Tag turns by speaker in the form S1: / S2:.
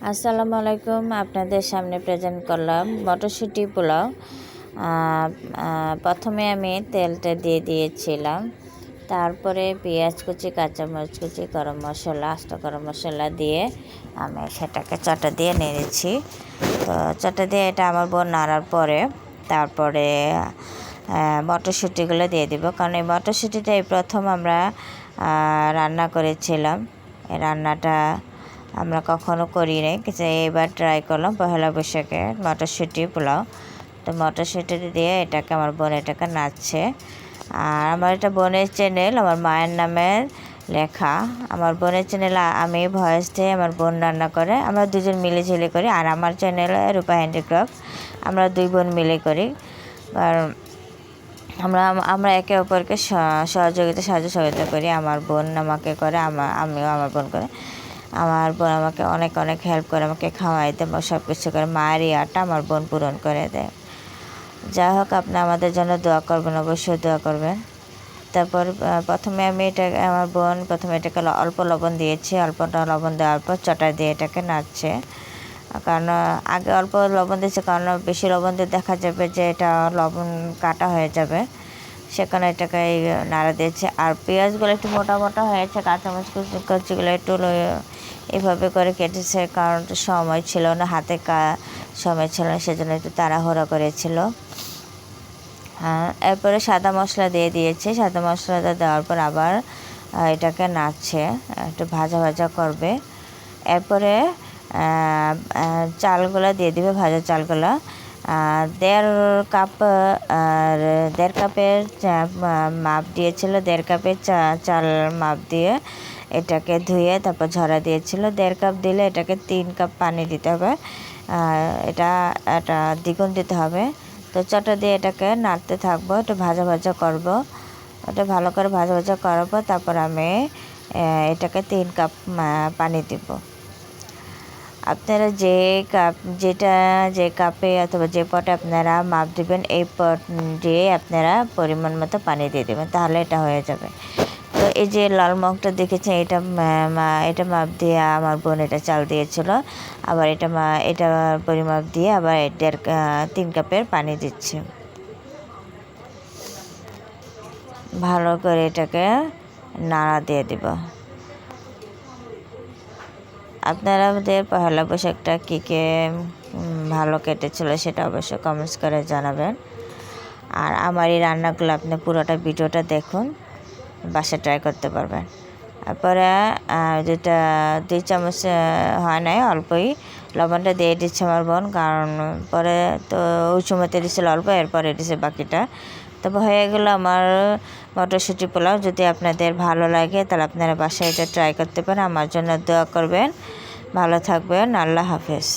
S1: আসসালামু আলাইকুম। আপনাদের সামনে প্রেজেন্ট করলাম মটরশুঁটি পোলাও। প্রথমে আমি তেলটা দিয়ে দিয়েছিলাম, তারপরে পেঁয়াজ কুচি, কাঁচামরিচ কুচি, গরম মশলা, আস্ত গরম মশলা দিয়ে আমি সেটাকে চটা দিয়ে নেড়েছি। তো চটা দিয়ে এটা আমার বোন নাড়ার পরে তারপরে মটরশুঁটিগুলো দিয়ে দিব, কারণ এই মটরশুঁটিটা এই প্রথম আমরা রান্না করেছিলাম। এই রান্নাটা আমরা কখনো করি নাই, কিন্তু এবার ট্রাই করলাম পহেলা বৈশাখে মটরশুঁটি পোলাও। তো মটরশুঁটি দিয়ে এটাকে আমার বোন এটাকে নাড়ছে। আর আমার এটা বোনের চ্যানেল, আমার মায়ের নামে লেখা। আমার বোনের চ্যানেলে আমি ভয়েস দিয়ে আমার বোন রান্না করে, আমরা দুজন মিলে ঝিলে করি। আর আমার চ্যানেলে রূপা হ্যান্ডিক্রাফট, আমরা দুই বোন মিলে করি। আর আমরা একে অপরকে সাহায্য করি। আমার বোন আমাকে করে, আমিও আমার বোন করে। আমার বোন আমাকে অনেক অনেক হেল্প করে, আমাকে খাওয়াইতে সব কিছু করে। মায়ের ইয়াটা আমার বোন পূরণ করে দেয়। যাই হোক, আপনি আমাদের জন্য দোয়া করবেন, অবশ্যই দোয়া করবেন। তারপর প্রথমে আমার বোন প্রথমে এটাকে অল্প লবণ দিয়েছি। অল্পটা লবণ দেওয়ার পর চটা দিয়ে এটাকে নাড়ছে। কারণ আগে অল্প লবণ দিয়েছে, কারণ বেশি লবণ দিয়ে দেখা যাবে যে এটা লবণ কাটা হয়ে যাবে, সেখানে এটাকে নাড়া দিয়েছে। আর পেঁয়াজগুলো একটু মোটা মোটা হয়েছে, কাঁচামরিচ কুচিগুলো একটু এভাবে করে কেটেছে, কারণ সময় ছিল না, হাতে সময় ছিল না, সেজন্য একটু তাড়াহুড়ো করেছিল। এরপরে সাদা মশলা দিয়ে দিয়েছে। সাদা মশলাটা দেওয়ার পর আবার এটাকে নাড়ছে, একটু ভাজা ভাজা করবে। এরপরে চালগুলো দিয়ে দিবে, ভাজা চালগুলো। 1.5 কাপ আর 1.5 কাপের মাপ দিয়েছিল। 1.5 কাপের চাল মাপ দিয়ে এটাকে ধুয়ে তারপর ঝরা দিয়েছিল। 1.5 কাপ দিলে এটাকে 3 কাপ পানি দিতে হবে। এটা দ্বিগুণ দিতে হবে। তো চটা দিয়ে এটাকে নাড়তে থাকবো, একটু ভাজা ভাজা করবো। এটা ভালো করে ভাজা ভাজা করার পর তারপর আমি এটাকে 3 কাপ পানি দিব। আপনারা যে কাপে অথবা যে পটে আপনারা মাপ দেবেন, এই পট দিয়ে আপনারা পরিমাণ মতো পানি দিয়ে দেবেন, তাহলে এটা হয়ে যাবে। তো এই যে লাল মগটা দেখেছেন, এটা মাপ দিয়ে আমার বোন এটা চাল দিয়েছিল। আবার এটা পরিমাপ দিয়ে আবার 3 কাপের পানি দিচ্ছে। ভালো করে এটাকে নাড়া দিয়ে দিব। আপনারা আমাদের পহেলা বৈশাখটা কী ভালো কেটেছিল সেটা অবশ্যই কমেন্টস করে জানাবেন। আর আমার এই রান্নাগুলো আপনি পুরোটা ভিডিওটা দেখুন, বাসায় ট্রাই করতে পারবেন। তারপরে যেটা 2 চামচ হয় নাই, অল্পই লবণটা দিয়ে দিচ্ছে আমার বোন, কারণ পরে তো ওই সময়তে দিচ্ছিল অল্প, এরপরে দিচ্ছে বাকিটা। তবে হয়ে গেলো আমার মটরশুঁটি পোলাও। যদি আপনাদের ভালো লাগে তাহলে আপনারা বাসায় এটা ট্রাই করতে পারেন। আমার জন্য দোয়া করবেন। ভালো থাকবেন। আল্লাহ হাফেজ।